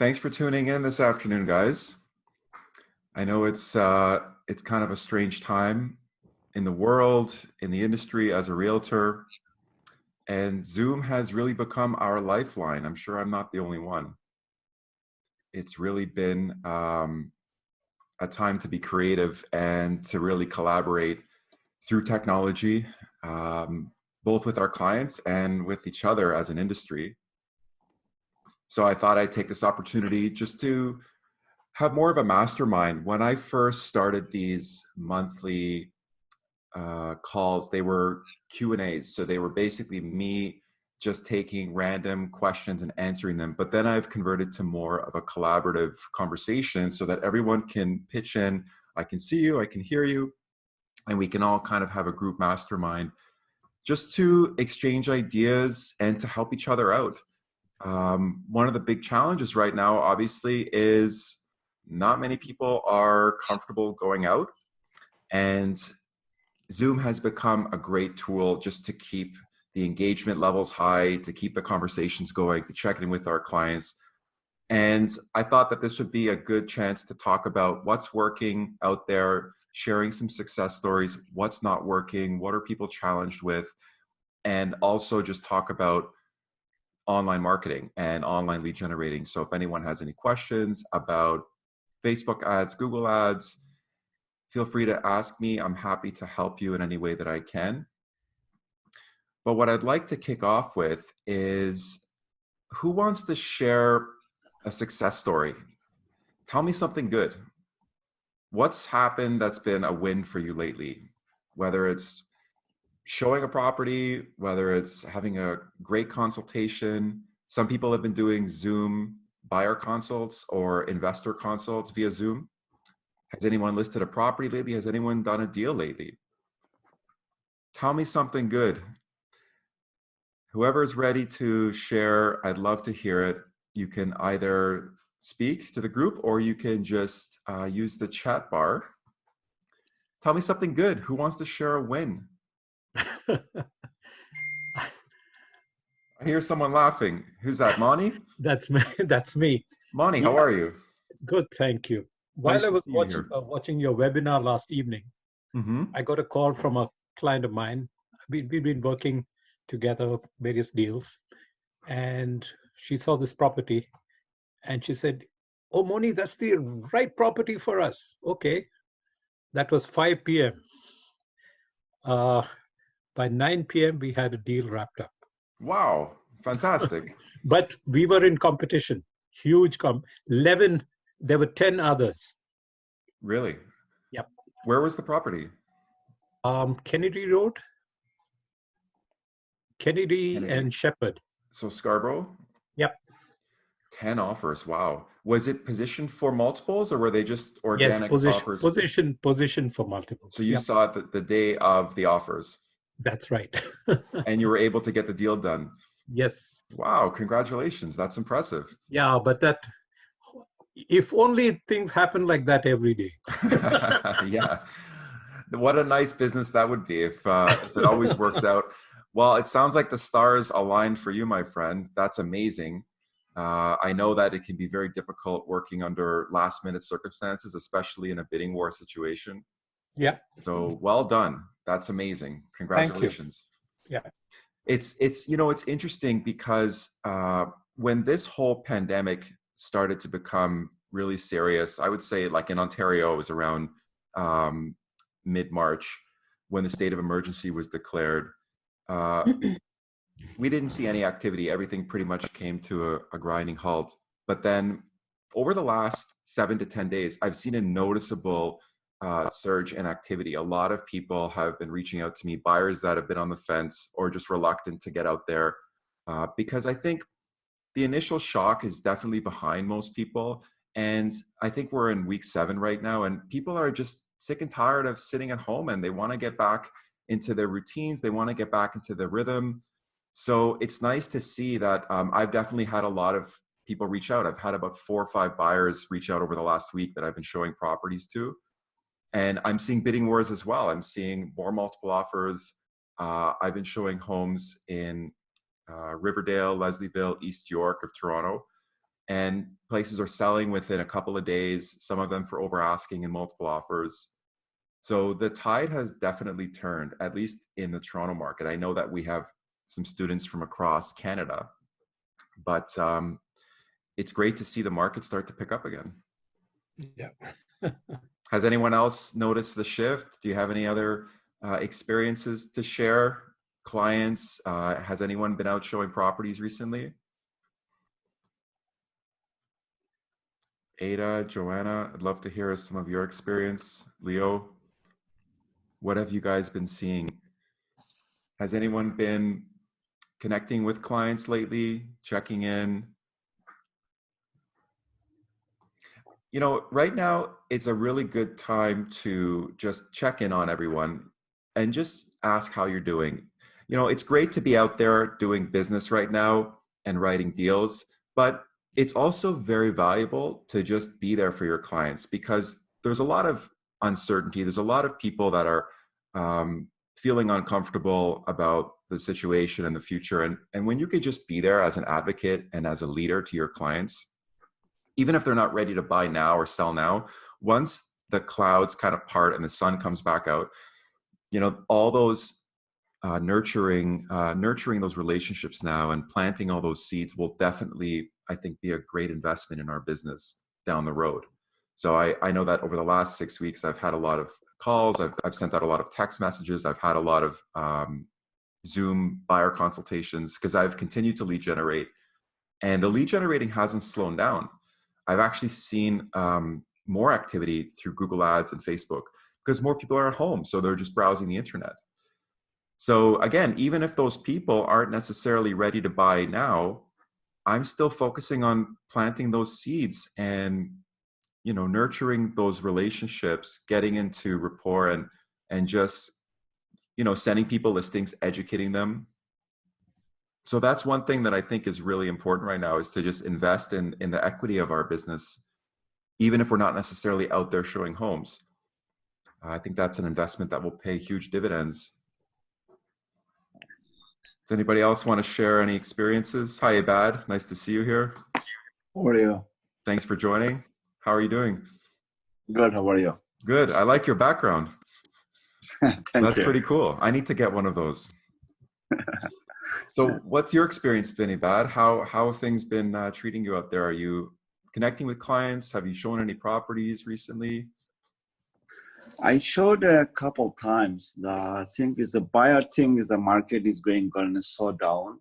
Thanks for tuning in this afternoon, guys. I know it's kind of a strange time in the world, in the industry as a realtor, and Zoom has really become our lifeline. I'm sure I'm not the only one. It's really been a time to be creative and to really collaborate through technology, both with our clients and with each other as an industry. So I thought I'd take this opportunity just to have more of a mastermind. When I first started these monthly calls, they were Q&As. So they were basically me just taking random questions and answering them. But then I've converted to more of a collaborative conversation so that everyone can pitch in. I can see you, I can hear you, and we can all kind of have a group mastermind just to exchange ideas and to help each other out. One of the big challenges right now, obviously, is not many people are comfortable going out, and Zoom has become a great tool just to keep the engagement levels high, to keep the conversations going, to check in with our clients. And I thought that this would be a good chance to talk about what's working out there, sharing some success stories, what's not working, what are people challenged with, and also just talk about online marketing and online lead generating. So if anyone has any questions about Facebook ads, Google ads, feel free to ask me. I'm happy to help you in any way that I can. But what I'd like to kick off with is, who wants to share a success story? Tell me something good. What's happened that's been a win for you lately? Whether it's showing a property, whether it's having a great consultation. Some people have been doing Zoom buyer consults or investor consults via Zoom. Has anyone listed a property lately? Has anyone done a deal lately? Tell me something good. Whoever's ready to share, I'd love to hear it. You can either speak to the group or you can just use the chat bar. Tell me something good. Who wants to share a win? I hear someone laughing. Who's that, Moni? That's me. That's me. Moni, how are you? Good, thank you. Nice While I to was see you here. watching your webinar last evening, Mm-hmm. I got a call from a client of mine. We've been working together, various deals, and she saw this property, and she said, "Oh, Moni, that's the right property for us." Okay, that was 5 p.m. By 9 p.m., we had a deal wrapped up. Wow, fantastic. But we were in competition, huge 11. There were 10 others. Really? Yep. Where was the property? Kennedy Road, Kennedy and Shepherd. So Scarborough? Yep. 10 offers. Wow. Was it positioned for multiples or were they just organic offers? Position for multiples. So you saw it the day of the offers. That's right. And you were able to get the deal done. Yes. Wow. Congratulations. That's impressive. Yeah, but if only things happen like that every day. Yeah. What a nice business that would be if it always worked out. Well, it sounds like the stars aligned for you, my friend. That's amazing. I know that it can be very difficult working under last minute circumstances, especially in a bidding war situation. Yeah. So well done. That's amazing. Congratulations. Thank you. Yeah. It's interesting because when this whole pandemic started to become really serious, I would say like in Ontario, it was around mid-March when the state of emergency was declared. We didn't see any activity. Everything pretty much came to a grinding halt. But then over the last 7 to 10 days, I've seen a noticeable surge in activity. A lot of people have been reaching out to me, buyers that have been on the fence or just reluctant to get out there, because I think the initial shock is definitely behind most people. And I think we're in week 7 right now, and people are just sick and tired of sitting at home and they want to get back into their routines. They want to get back into the rhythm. So it's nice to see that I've definitely had a lot of people reach out. I've had about 4 or 5 buyers reach out over the last week that I've been showing properties to. And I'm seeing bidding wars as well. I'm seeing more multiple offers. I've been showing homes in Riverdale, Leslieville, East York of Toronto. and places are selling within a couple of days, some of them for over asking and multiple offers. So the tide has definitely turned, at least in the Toronto market. I know that we have some students from across Canada, but it's great to see the market start to pick up again. Yeah. Has anyone else noticed the shift? Do you have any other experiences to share? Clients? Has anyone been out showing properties recently? Ada, Joanna, I'd love to hear some of your experience. Leo, what have you guys been seeing? Has anyone been connecting with clients lately, checking in? You know, right now it's a really good time to just check in on everyone and just ask how you're doing. You know, it's great to be out there doing business right now and writing deals, but it's also very valuable to just be there for your clients because there's a lot of uncertainty. There's a lot of people that are feeling uncomfortable about the situation and the future. And when you could just be there as an advocate and as a leader to your clients, even if they're not ready to buy now or sell now, once the clouds kind of part and the sun comes back out, you know, all those nurturing those relationships now and planting all those seeds will definitely, I think, be a great investment in our business down the road. So I know that over the last 6 weeks, I've had a lot of calls. I've sent out a lot of text messages. I've had a lot of Zoom buyer consultations because I've continued to lead generate, and the lead generating hasn't slowed down. I've actually seen more activity through Google Ads and Facebook because more people are at home, so they're just browsing the internet. So again, even if those people aren't necessarily ready to buy now, I'm still focusing on planting those seeds and, you know, nurturing those relationships, getting into rapport, and just, you know, sending people listings, educating them. So that's one thing that I think is really important right now, is to just invest in the equity of our business, even if we're not necessarily out there showing homes. I think that's an investment that will pay huge dividends. Does anybody else want to share any experiences? Hi, Abad. Nice to see you here. How are you? Thanks for joining. How are you doing? Good. How are you? Good. I like your background. Thank That's you. pretty cool. I need to get one of those. So what's your experience been, Abad? How have things been treating you out there? Are you connecting with clients? Have you shown any properties recently? I showed a couple times. The thing is, the buyer thing is the market is going to slow down.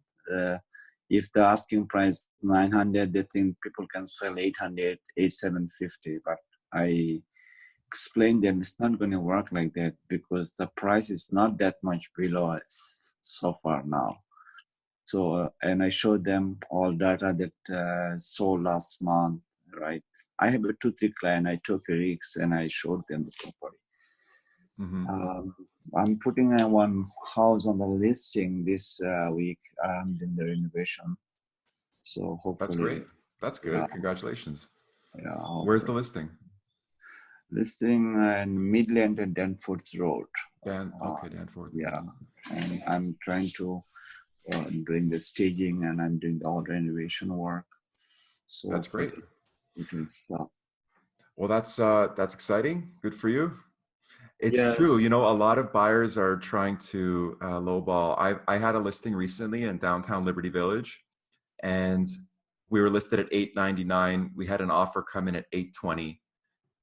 If the asking price 900, they think people can sell 800, 750. But I explained them it's not going to work like that because the price is not that much below us so far now. So, and I showed them all data that sold last month, right? I have a 2-3 client. I took a risk and I showed them the property. Mm-hmm. I'm putting one house on the listing this week. I'm doing the renovation. So hopefully. That's great. That's good. Yeah, Congratulations. yeah, Where's the listing? Listing in Midland and Danforth Road. Okay, Danforth. Yeah, and I'm trying to doing the staging and I'm doing all the renovation work. So that's great. It will stop. Well, that's exciting. Good for you. It's Yes. true. You know, a lot of buyers are trying to lowball. I had a listing recently in downtown Liberty Village, and we were listed at $899. We had an offer come in at $820,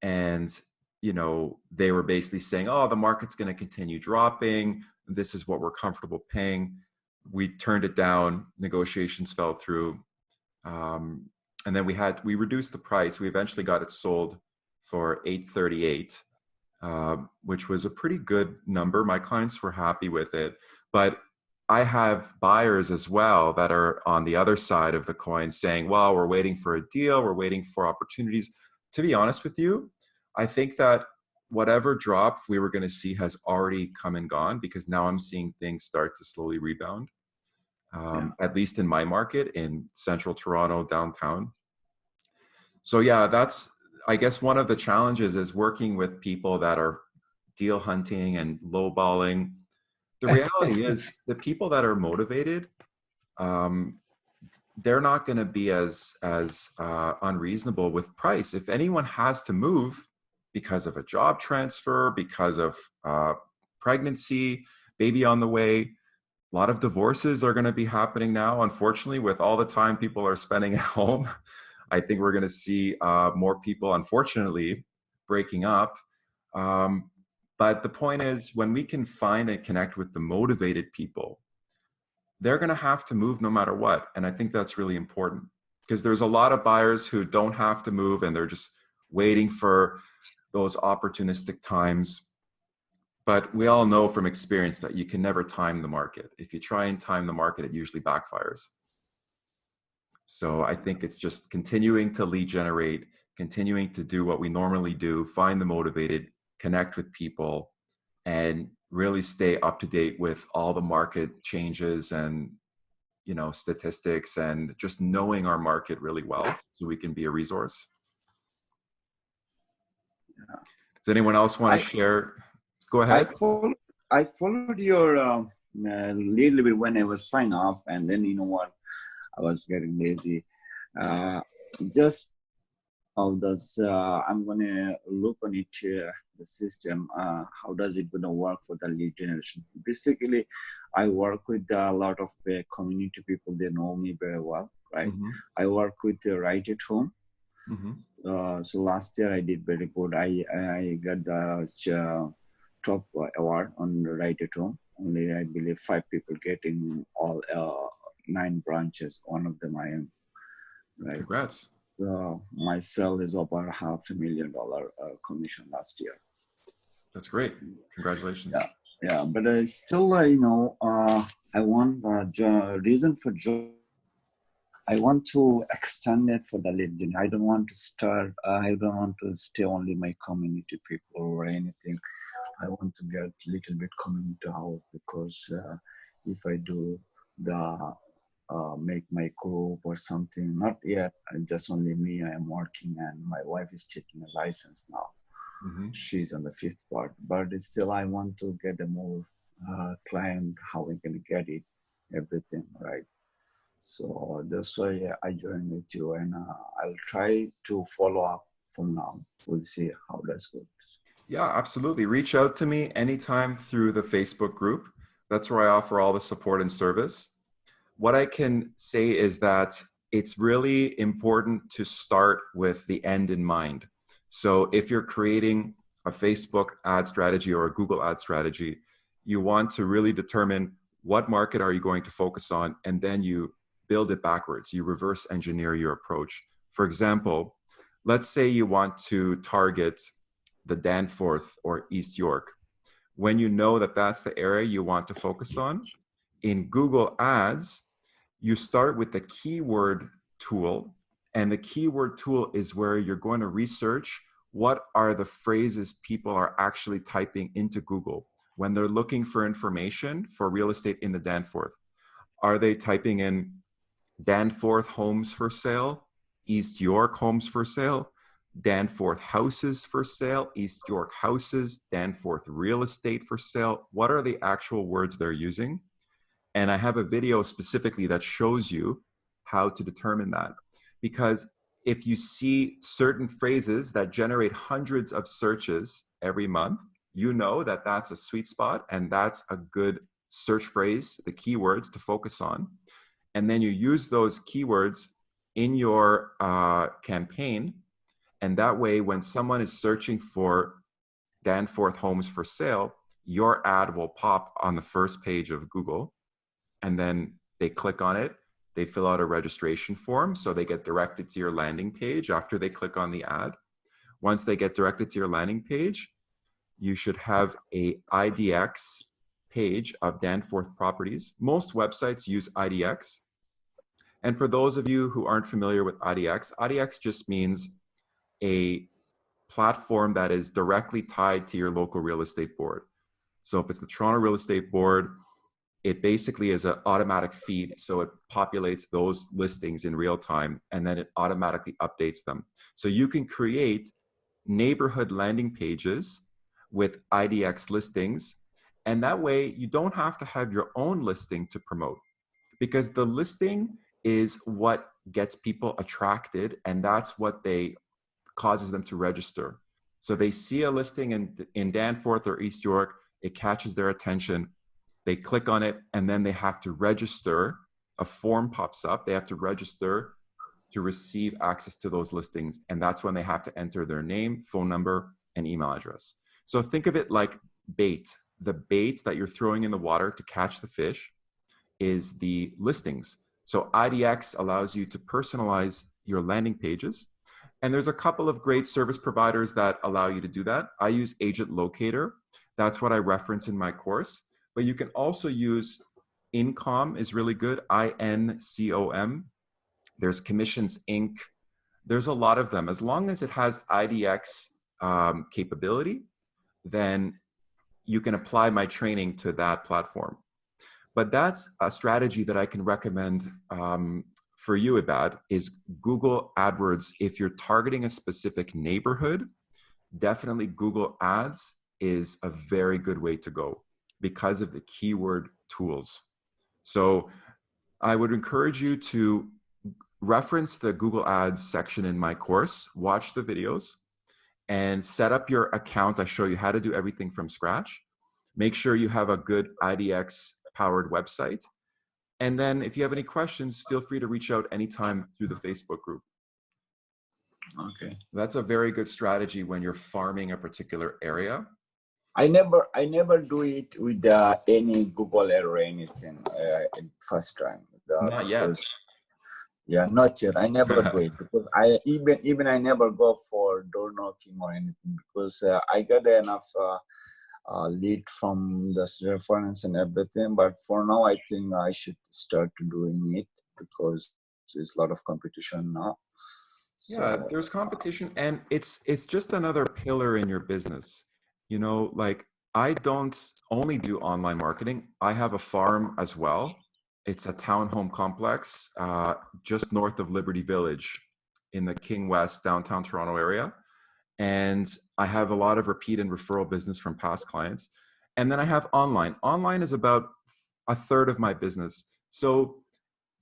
and you know, they were basically saying, "Oh, the market's going to continue dropping. This is what we're comfortable paying." We turned it down. Negotiations fell through, and then we reduced the price. We eventually got it sold for $838. Which was a pretty good number. My clients were happy with it, but I have buyers as well that are on the other side of the coin saying, well, we're waiting for a deal, we're waiting for opportunities. To be honest with you, I think that whatever drop we were going to see has already come and gone, because now I'm seeing things start to slowly rebound, at least in my market in central Toronto, downtown. So yeah, that's, I guess one of the challenges is working with people that are deal hunting and lowballing. The reality is the people that are motivated, they're not going to be as unreasonable with price. If anyone has to move because of a job transfer, because of pregnancy, baby on the way, a lot of divorces are going to be happening now. Unfortunately, with all the time people are spending at home, I think we're going to see more people, unfortunately, breaking up. But the point is, when we can find and connect with the motivated people, they're going to have to move no matter what. And I think that's really important, because there's a lot of buyers who don't have to move and they're just waiting for those opportunistic times. But we all know from experience that you can never time the market. If you try and time the market, it usually backfires. So I think it's just continuing to lead generate, continuing to do what we normally do, find the motivated, connect with people, and really stay up to date with all the market changes and, you know, statistics, and just knowing our market really well so we can be a resource. Yeah. Does anyone else want to share? Go ahead. I followed your little bit when I was sign off, and then you know what, I was getting lazy. Just how does I'm gonna look on it the system. How does it gonna work for the lead generation? Basically, I work with a lot of community people. They know me very well, right? Mm-hmm. I work with Right at Home. Mm-hmm. So last year I did very good. I got the top award on Right at Home. Only I believe 5 people getting all 9 branches. One of them I am. Right. Congrats. My sale is about $500,000 commission last year. That's great. Congratulations. Yeah. But still, you know, I want the reason for job. I want to extend it for the lead gen. I don't want to start. I don't want to stay only my community people or anything. I want to get a little bit community out, because if I do the make my group or something, not yet, just only me, I am working, and my wife is taking a license now. Mm-hmm. She's on the 5th part, but still I want to get a more client, how we can get it, everything, right? So that's why I joined with you, and I'll try to follow up from now. We'll see how that goes. Yeah, absolutely. Reach out to me anytime through the Facebook group. That's where I offer all the support and service. What I can say is that it's really important to start with the end in mind. So if you're creating a Facebook ad strategy or a Google ad strategy, you want to really determine what market are you going to focus on, and then you build it backwards. You reverse engineer your approach. For example, let's say you want to target the Danforth or East York. When you know that that's the area you want to focus on, in Google Ads, you start with the keyword tool, and the keyword tool is where you're going to research what are the phrases people are actually typing into Google when they're looking for information for real estate in the Danforth. Are they typing in Danforth homes for sale, East York homes for sale, Danforth houses for sale, East York houses, Danforth real estate for sale? What are the actual words they're using? And I have a video specifically that shows you how to determine that. Because if you see certain phrases that generate hundreds of searches every month, you know that that's a sweet spot and that's a good search phrase, the keywords to focus on. And then you use those keywords in your campaign. And that way, when someone is searching for Danforth homes for sale, your ad will pop on the first page of Google. And then they click on it, they fill out a registration form, so they get directed to your landing page after they click on the ad. Once they get directed to your landing page, you should have a IDX page of Danforth properties. Most websites use IDX. And for those of you who aren't familiar with IDX, IDX just means a platform that is directly tied to your local real estate board. So if it's the Toronto Real Estate Board, it basically is an automatic feed. So it populates those listings in real time, and then it automatically updates them. So you can create neighborhood landing pages with IDX listings. And that way you don't have to have your own listing to promote, because the listing is what gets people attracted, and that's what causes them to register. So they see a listing in Danforth or East York, it catches their attention, they click on it, and then they have to register. A form pops up, they have to register to receive access to those listings, and that's when they have to enter their name, phone number, and email address. So think of it like bait. The bait that you're throwing in the water to catch the fish is the listings. So IDX allows you to personalize your landing pages. And there's a couple of great service providers that allow you to do that. I use Agent Locator. That's what I reference in my course. But you can also use Incom is really good, INCOM. There's Commissions Inc. There's a lot of them. As long as it has IDX capability, then you can apply my training to that platform. But that's a strategy that I can recommend for you, Ibad, is Google AdWords. If you're targeting a specific neighborhood, definitely Google Ads is a very good way to go because of the keyword tools. So I would encourage you to reference the Google Ads section in my course, watch the videos, and set up your account. I show you how to do everything from scratch. Make sure you have a good IDX powered website. And then if you have any questions, feel free to reach out anytime through the Facebook group. Okay. That's a very good strategy when you're farming a particular area. I never do it with any Google or anything first time. Not yet. Yeah, not yet. I never do it because I never go for door knocking or anything because I get enough lead from the reference and everything. But for now, I think I should start doing it because there's a lot of competition now. So, yeah, there's competition, and it's just another pillar in your business. You know, like I don't only do online marketing. I have a farm as well. It's a townhome complex just north of Liberty Village in the King West downtown Toronto area. And I have a lot of repeat and referral business from past clients. And then I have online. Online is about a third of my business. So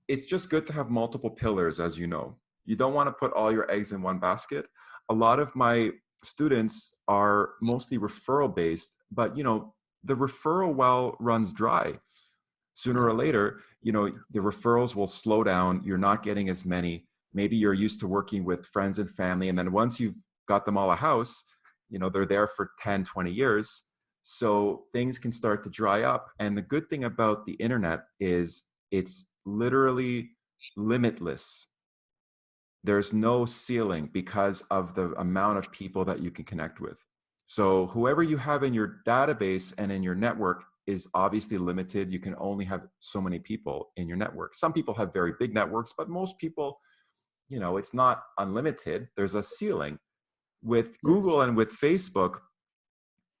it's just good to have multiple pillars, as you know. You don't want to put all your eggs in one basket. A lot of my students are mostly referral based, but you know, the referral well runs dry. Sooner or later, you know, the referrals will slow down. You're not getting as many. Maybe you're used to working with friends and family. And then once you've got them all a house, you know, they're there for 10, 20 years. So things can start to dry up. And the good thing about the internet is it's literally limitless. There's no ceiling because of the amount of people that you can connect with. So whoever you have in your database and in your network is obviously limited. You can only have so many people in your network. Some people have very big networks, but most people, you know, it's not unlimited. There's a ceiling. With Google and with Facebook,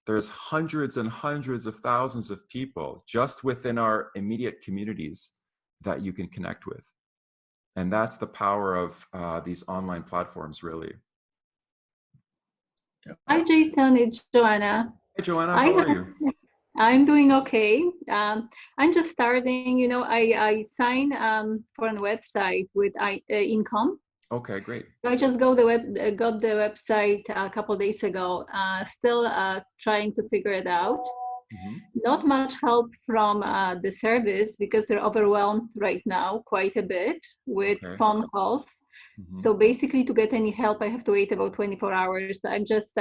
there's hundreds and hundreds of thousands of people just within our immediate communities that you can connect with. And that's the power of these online platforms, really. Hi, Jason. It's Joanna. Hey, Joanna, how are you? I'm doing okay. I'm just starting. You know, I signed for a website with Income. Okay, great. I just got the website a couple of days ago. Still trying to figure it out. Mm-hmm. Not much help from the service because they're overwhelmed right now quite a bit with phone calls. Mm-hmm. So basically, to get any help, I have to wait about 24 hours. I'm just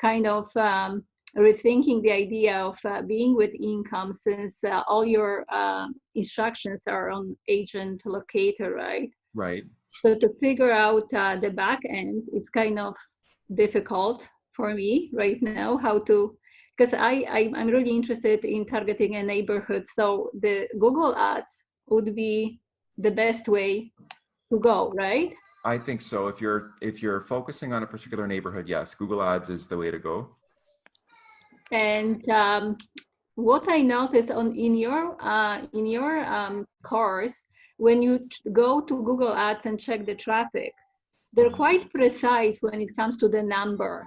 kind of rethinking the idea of being with Income since all your instructions are on Agent Locator, right? Right. So to figure out the back end, it's kind of difficult for me right now, how to, because I'm really interested in targeting a neighborhood. So the Google Ads would be the best way to go, right? I think so. If you're focusing on a particular neighborhood, yes, Google Ads is the way to go. And what I noticed in your course, when you go to Google Ads and check the traffic, they're quite precise when it comes to the number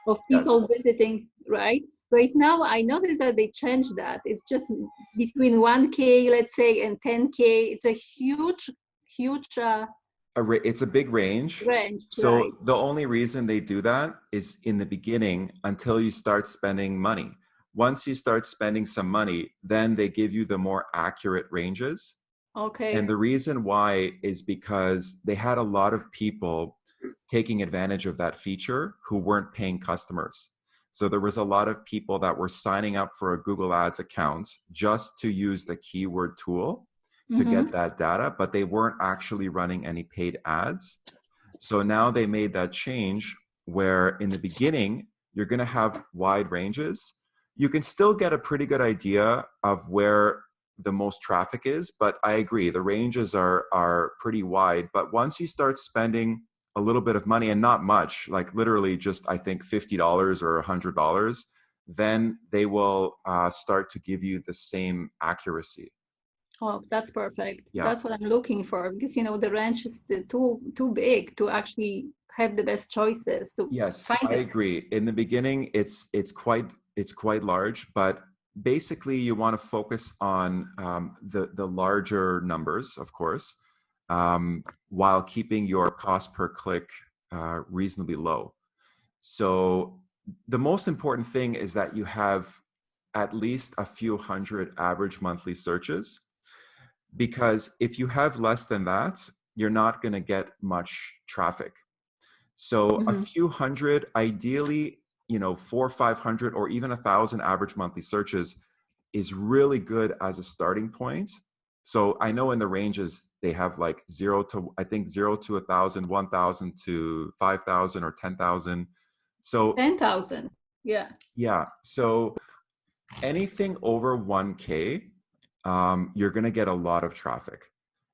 of people visiting, right? Right now, I noticed that they changed that. It's just between 1K, let's say, and 10K. It's a huge, huge It's a big range. range, So right? the only reason they do that is in the beginning until you start spending money. Once you start spending some money, then they give you the more accurate ranges. Okay. And the reason why is because they had a lot of people taking advantage of that feature who weren't paying customers. So there was a lot of people that were signing up for a Google Ads account just to use the keyword tool to get that data, but they weren't actually running any paid ads. So now they made that change where in the beginning, you're going to have wide ranges. You can still get a pretty good idea of where the most traffic is, but I agree, the ranges are pretty wide. But once you start spending a little bit of money, and not much, like literally just, I think, $50 or $100, then they will start to give you the same accuracy. Oh, that's perfect. Yeah. That's what I'm looking for, because the range is too big to actually have the best choices. Yes, I agree. In the beginning, it's quite large, but basically you want to focus on the larger numbers, of course, while keeping your cost per click reasonably low. So the most important thing is that you have at least a few hundred average monthly searches, because if you have less than that, you're not going to get much traffic. So a few hundred, ideally, 400 or 500 or even 1,000 average monthly searches is really good as a starting point. So I know in the ranges they have like 0 to 1,000, 1,000 to 5,000 or 10,000. So 10,000. Yeah. Yeah. So anything over 1K, you're going to get a lot of traffic,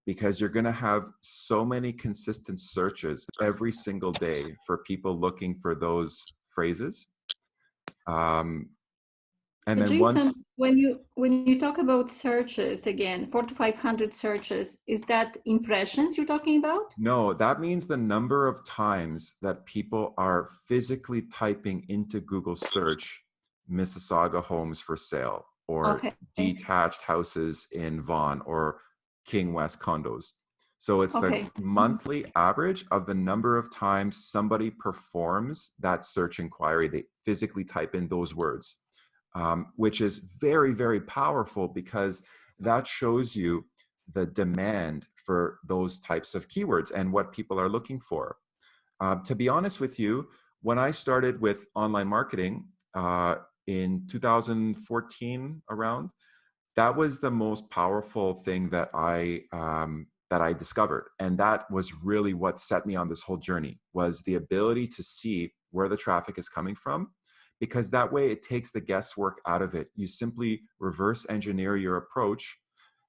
because you're going to have so many consistent searches every single day for people looking for those phrases. And then Jason, when you talk about searches, again, 400 to 500 searches, is that impressions you're talking about? No, that means the number of times that people are physically typing into Google search Mississauga homes for sale, or detached houses in Vaughan, or King West condos. So it's the monthly average of the number of times somebody performs that search inquiry. They physically type in those words, which is very, very powerful, because that shows you the demand for those types of keywords and what people are looking for. To be honest with you, when I started with online marketing in 2014 around, that was the most powerful thing that I discovered. And that was really what set me on this whole journey, was the ability to see where the traffic is coming from, because that way it takes the guesswork out of it. You simply reverse engineer your approach,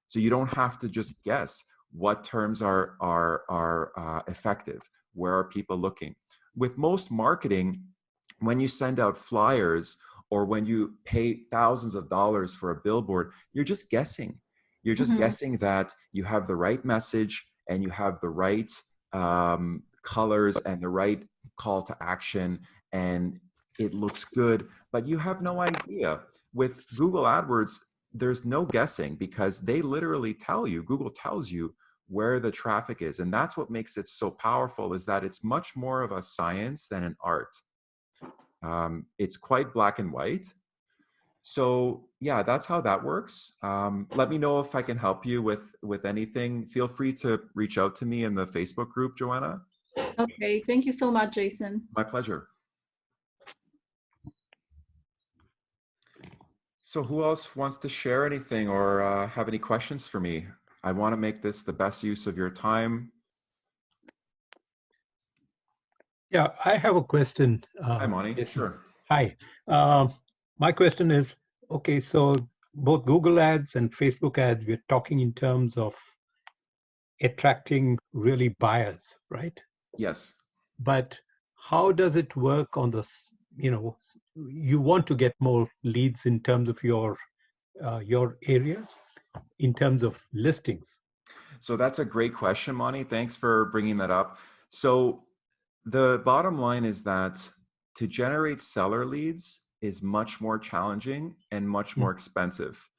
so you don't have to just guess what terms are effective. Where are people looking? With most marketing, when you send out flyers or when you pay thousands of dollars for a billboard, you're just guessing. You're just guessing that you have the right message and you have the right colors and the right call to action, and it looks good, but you have no idea. With Google AdWords, there's no guessing, because they literally tell you, Google tells you where the traffic is. And that's what makes it so powerful, is that it's much more of a science than an art. It's quite black and white. So yeah, that's how that works. Let me know if I can help you with anything. Feel free to reach out to me in the Facebook group, Joanna. Okay, thank you so much, Jason. My pleasure. So who else wants to share anything or have any questions for me? I want to make this the best use of your time. Yeah, I have a question. Hi, Moni. Jason. Sure. Hi. My question is, okay, so both Google Ads and Facebook Ads, we're talking in terms of attracting really buyers, right? Yes. But how does it work on this? You want to get more leads in terms of your area, in terms of listings. So that's a great question, Moni. Thanks for bringing that up. So the bottom line is that to generate seller leads is much more challenging and much more expensive.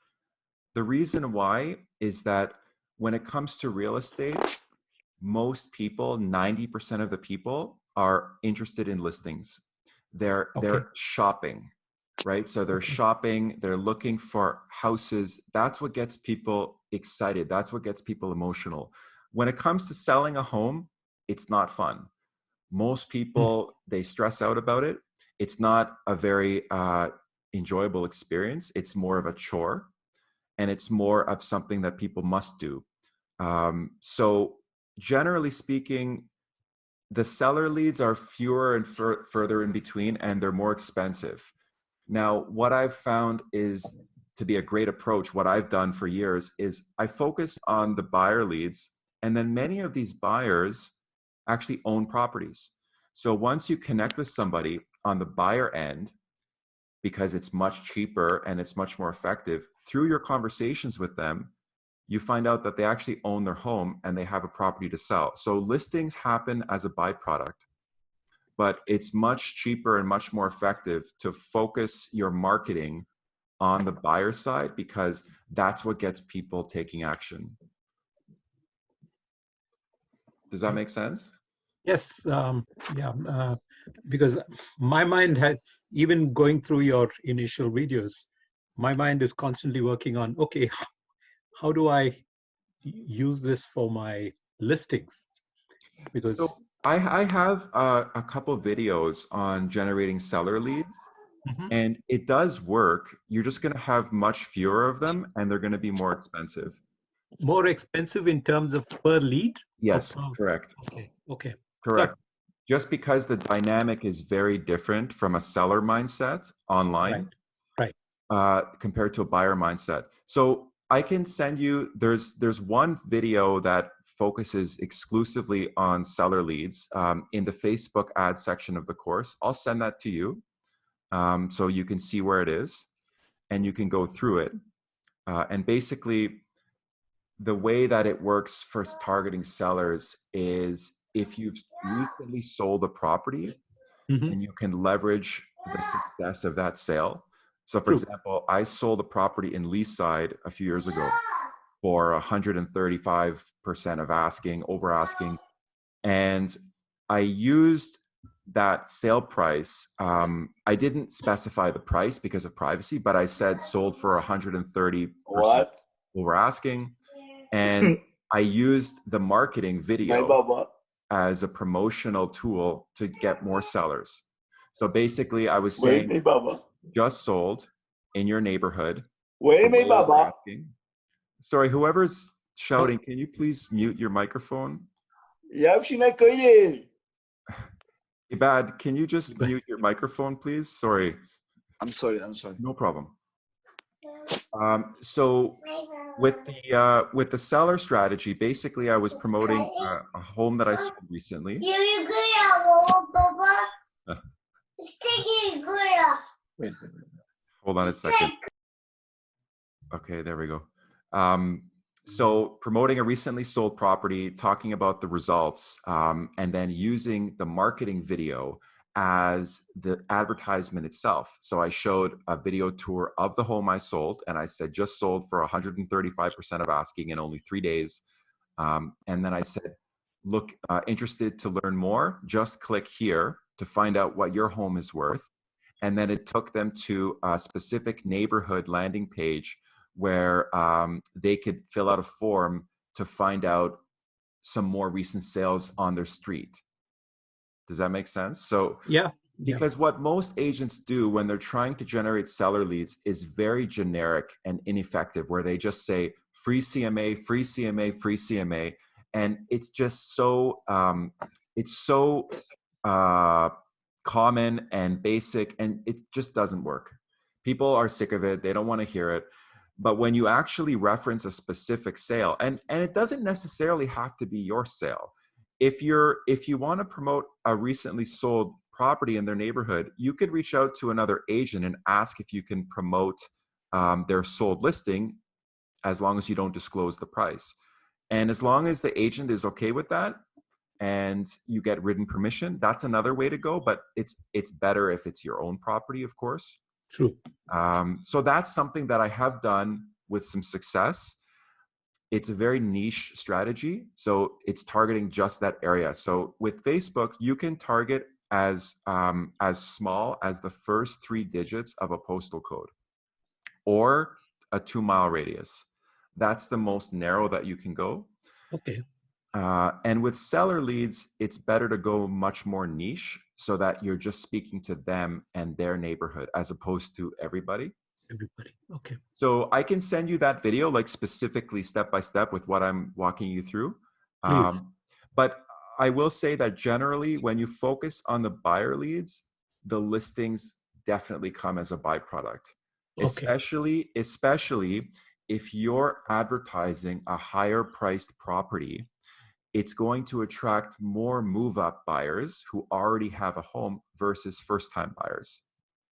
The reason why is that when it comes to real estate, most people, 90% of the people are interested in listings. They're shopping, right? So they're shopping, they're looking for houses. That's what gets people excited. That's what gets people emotional. When it comes to selling a home, it's not fun. Most people, they stress out about it. It's not a very enjoyable experience. It's more of a chore, and it's more of something that people must do. So generally speaking, the seller leads are fewer and further in between, and they're more expensive. Now, what I've found is to be a great approach, what I've done for years is I focus on the buyer leads, and then many of these buyers actually own properties. So once you connect with somebody on the buyer end, because it's much cheaper and it's much more effective, through your conversations with them, you find out that they actually own their home and they have a property to sell. So listings happen as a byproduct, but it's much cheaper and much more effective to focus your marketing on the buyer side, because that's what gets people taking action. Does that make sense? Yes. Because my mind had, even going through your initial videos, my mind is constantly working on, okay, how do I use this for my listings? Because so I have a couple videos on generating seller leads, and it does work. You're just going to have much fewer of them, and they're going to be more expensive. More expensive in terms of per lead? Yes, correct. Okay. Correct. Just because the dynamic is very different from a seller mindset online, right. Compared to a buyer mindset. So I can send you, there's one video that focuses exclusively on seller leads in the Facebook ad section of the course. I'll send that to you so you can see where it is and you can go through it. And basically, the way that it works for targeting sellers is if you've recently sold a property and you can leverage the success of that sale. So for example, I sold a property in Leaside a few years ago for 135% of asking, over asking. And I used that sale price. I didn't specify the price because of privacy, but I said sold for 130% over asking. And I used the marketing video as a promotional tool to get more sellers. So basically I was saying, just sold in your neighborhood. Sorry, whoever's shouting, can you please mute your microphone? Ibad, can you just mute your microphone, please? Sorry. I'm sorry. No problem. So with the seller strategy, basically I was promoting a home that I sold recently. Wait. Hold on a second. Okay, there we go. So promoting a recently sold property, talking about the results, and then using the marketing video as the advertisement itself. So I showed a video tour of the home I sold, and I said just sold for 135% of asking in only 3 days. And then I said, look, interested to learn more, just click here to find out what your home is worth. And then it took them to a specific neighborhood landing page where they could fill out a form to find out some more recent sales on their street. Does that make sense? So because what most agents do when they're trying to generate seller leads is very generic and ineffective, where they just say free CMA, free CMA, free CMA. And it's just so, common and basic, and it just doesn't work. People are sick of it. They don't want to hear it. But when you actually reference a specific sale, and it doesn't necessarily have to be your sale. If you want to promote a recently sold property in their neighborhood, you could reach out to another agent and ask if you can promote their sold listing, as long as you don't disclose the price. And as long as the agent is okay with that and you get written permission, that's another way to go. But it's better if it's your own property, of course. True. So that's something that I have done with some success. it's a very niche strategy. So it's targeting just that area. So with Facebook, you can target as small as the first 3 digits of a postal code or a 2-mile radius. That's the most narrow that you can go. Okay. And with seller leads, it's better to go much more niche so that you're just speaking to them and their neighborhood as opposed to everybody. Everybody. Okay. So I can send you that video, like specifically step by step with what I'm walking you through. Please. But I will say that generally, when you focus on the buyer leads, the listings definitely come as a byproduct. Okay. Especially if you're advertising a higher priced property, it's going to attract more move-up buyers who already have a home versus first-time buyers.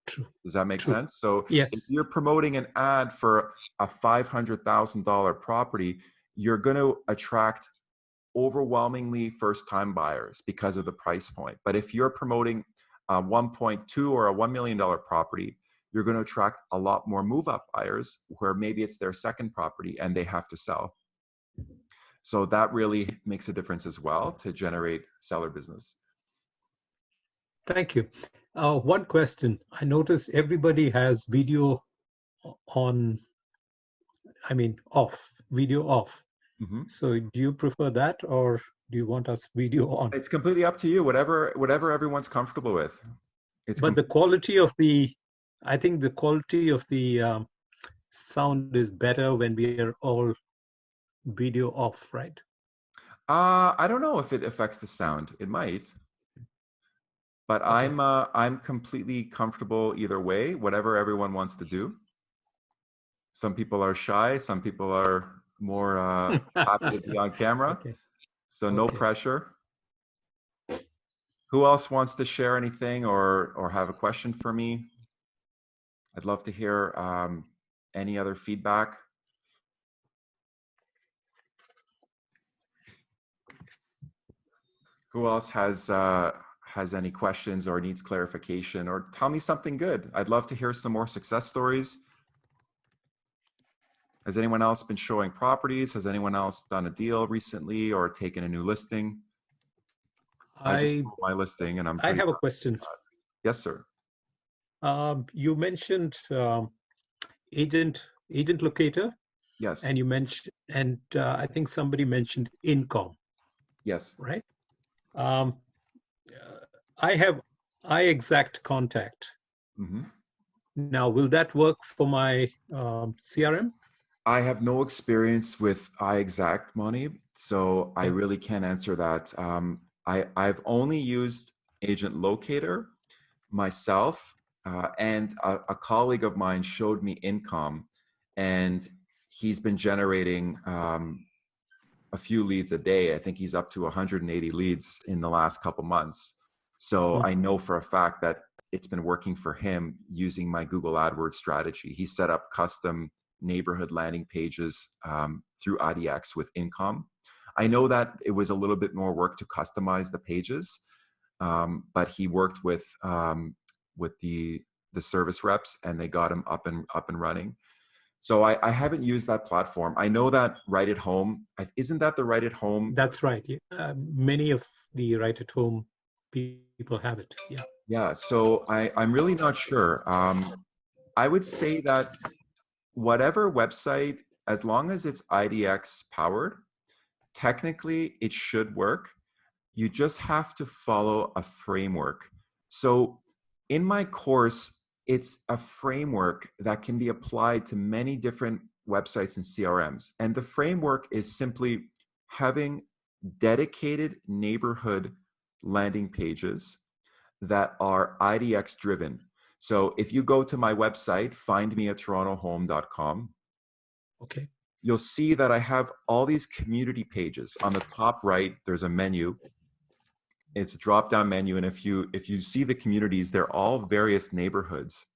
True. Does that make True. sense? So Yes. if you're promoting an ad for a $500,000 property, you're going to attract overwhelmingly first-time buyers because of the price point. But if you're promoting a 1.2 or a $1 million property, you're going to attract a lot more move-up buyers where maybe it's their second property and they have to sell. So that really makes a difference as well to generate seller business. Thank you. One question. I noticed everybody has video on, off, video off. Mm-hmm. So do you prefer that, or do you want us video on? It's completely up to you, whatever everyone's comfortable with. But the quality of I think the quality of the sound is better when we are all video off, right? I don't know if it affects the sound. It might. But okay. I'm completely comfortable either way, whatever everyone wants to do. Some people are shy, some people are more happy to be on camera. Okay. So no pressure. Who else wants to share anything or have a question for me? I'd love to hear any other feedback. Who else has any questions or needs clarification, or tell me something good? I'd love to hear some more success stories. Has anyone else been showing properties? Has anyone else done a deal recently or taken a new listing? I just pulled my listing and I have a question. Yes, sir. You mentioned agent locator. Yes. And you mentioned, and I think somebody mentioned income. Yes. Right. I have iExact contact. Mm-hmm. Now, will that work for my CRM? I have no experience with iExact money, so I really can't answer that. I've only used Agent Locator myself, and a colleague of mine showed me income, and he's been generating a few leads a day. I think he's up to 180 leads in the last couple months. So I know for a fact that it's been working for him using my Google AdWords strategy. He set up custom neighborhood landing pages through IDX with income. I know that it was a little bit more work to customize the pages, but he worked with the service reps and they got him up and running. So I haven't used that platform. I know that Right at Home, isn't that the Right at Home? That's right. Many of the Right at Home people have it. Yeah. Yeah. So I'm really not sure. I would say that whatever website, as long as it's IDX powered, technically it should work. You just have to follow a framework. So in my course, it's a framework that can be applied to many different websites and CRMs. And the framework is simply having dedicated neighborhood landing pages that are IDX driven. So if you go to my website, findmeatorontohome.com, okay, you'll see that I have all these community pages. On the top right, there's a menu. It's a drop-down menu, and if you see the communities, they're all various neighborhoods.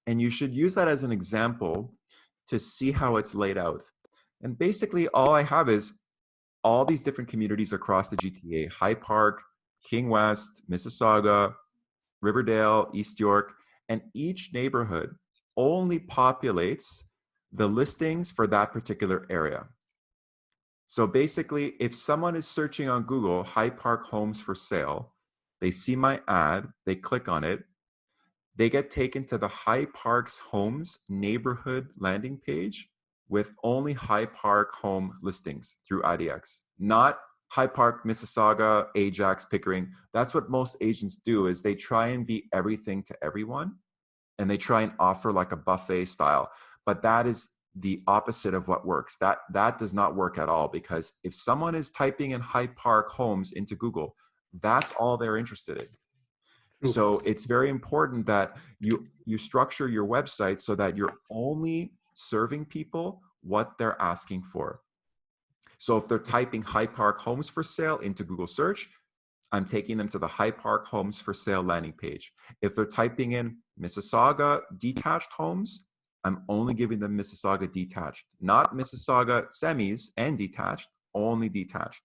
And you should use that as an example to see how it's laid out. And basically, all I have is all these different communities across the GTA: High Park, King West, Mississauga, Riverdale, East York, and each neighborhood only populates the listings for that particular area. So basically, if someone is searching on Google, Hyde Park homes for sale, they see my ad, they click on it, they get taken to the Hyde Park's homes neighborhood landing page with only Hyde Park home listings through IDX, not Hyde Park, Mississauga, Ajax, Pickering. That's what most agents do, is they try and be everything to everyone, and they try and offer like a buffet style. But that is the opposite of what works. That does not work at all, because if someone is typing in Hyde Park homes into Google, that's all they're interested in. True. So it's very important that you structure your website so that you're only serving people what they're asking for. So if they're typing Hyde Park homes for sale into Google search, I'm taking them to the Hyde Park homes for sale landing page. If they're typing in Mississauga detached homes, I'm only giving them Mississauga detached, not Mississauga semis and detached, only detached.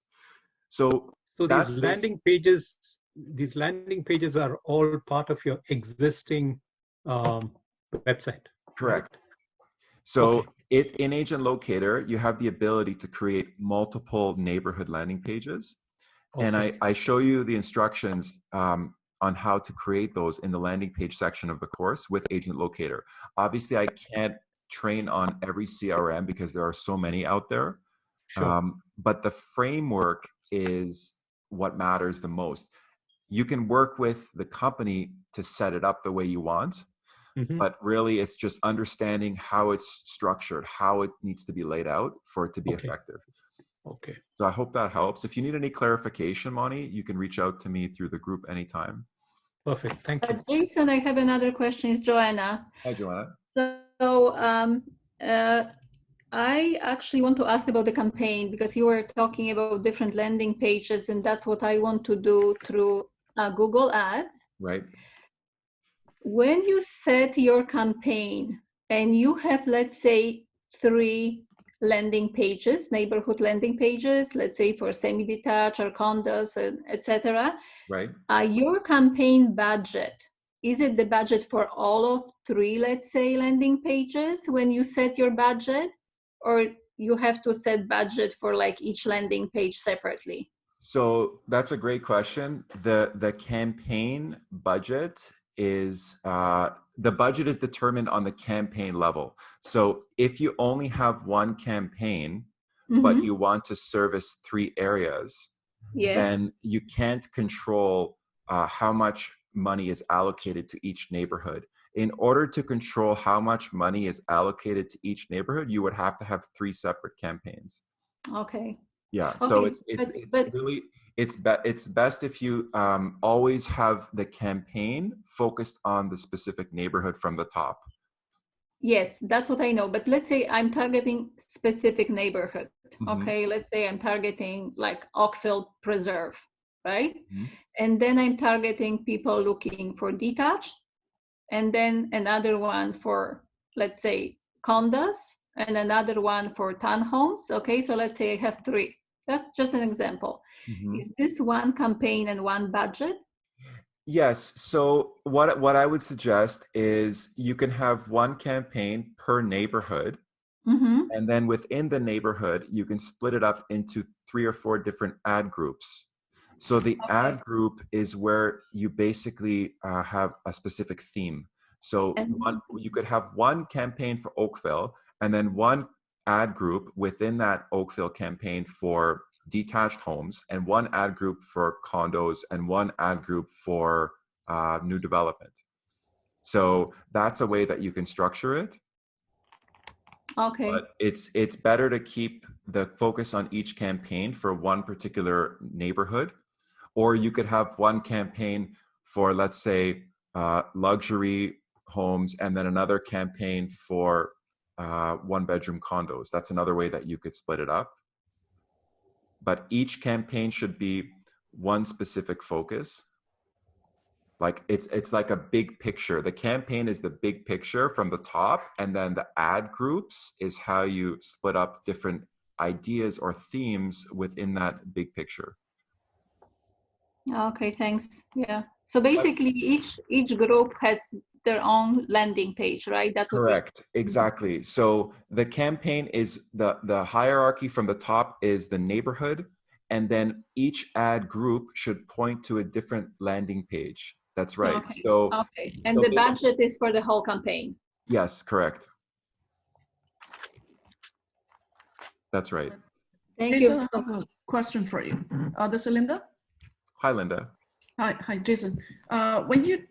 So that's these landing pages are all part of your existing website. correct. So Okay. in Agent Locator, you have the ability to create multiple neighborhood landing pages. Okay. And I show you the instructions on how to create those in the landing page section of the course with Agent Locator. Obviously, I can't train on every CRM because there are so many out there. Sure. But the framework is what matters the most. You can work with the company to set it up the way you want, but really it's just understanding how it's structured, how it needs to be laid out for it to be effective. Okay. So I hope that helps. If you need any clarification, Moni, you can reach out to me through the group anytime. Perfect. Thank you. Jason, I have another question. It's Joanna. Hi, Joanna. So I actually want to ask about the campaign, because you were talking about different landing pages, and that's what I want to do through Google Ads. Right. When you set your campaign and you have, let's say, 3 landing pages, neighborhood landing pages, let's say for semi-detached or condos, etc. Right. Your campaign budget, is it the budget for all of 3, let's say, landing pages when you set your budget, or you have to set budget for like each landing page separately? So that's a great question. The campaign budget is the budget is determined on the campaign level. So if you only have one campaign, but you want to service 3 areas, then you can't control how much money is allocated to each neighborhood. In order to control how much money is allocated to each neighborhood, you would have to have 3 separate campaigns. Okay. Yeah. So it's best if you always have the campaign focused on the specific neighborhood from the top. Yes, that's what I know. But let's say I'm targeting specific neighborhood. Okay, let's say I'm targeting like Oakville Preserve, right? And then I'm targeting people looking for detached, and then another one for, let's say, condos, and another one for townhomes. Okay, so let's say I have 3. That's just an example. Is this one campaign and one budget? Yes. So what I would suggest is you can have one campaign per neighborhood. And then within the neighborhood, you can split it up into 3 or 4 different ad groups. So the ad group is where you basically have a specific theme. So you could have one campaign for Oakville, and then one ad group within that Oakville campaign for detached homes, and one ad group for condos, and one ad group for new development. So that's a way that you can structure it. Okay. But it's better to keep the focus on each campaign for one particular neighborhood, or you could have one campaign for, let's say, luxury homes, and then another campaign for 1-bedroom condos. That's another way that you could split it up. But each campaign should be one specific focus. Like it's like a big picture. The campaign is the big picture from the top, and then the ad groups is how you split up different ideas or themes within that big picture. Okay, thanks. Yeah. So basically each group has their own landing page, right? That's what you're saying. Correct. Exactly. So the campaign is the hierarchy from the top is the neighborhood, and then each ad group should point to a different landing page. That's right. Okay. So, Okay. And so the budget is for the whole campaign. yes, correct. That's right. Thank Jason, you. I have a question for you. This is Linda. Hi, Linda. Hi, Jason. When you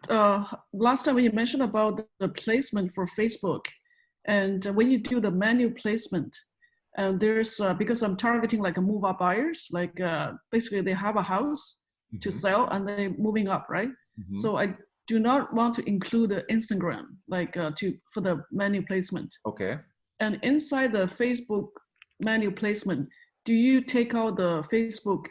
last time when you mentioned about the placement for Facebook, and when you do the manual placement, and there's because I'm targeting like a move-up buyers, like basically they have a house to sell and they're moving up, right? So I do not want to include the Instagram like for the manual placement. Okay. And inside the Facebook manual placement, do you take out the Facebook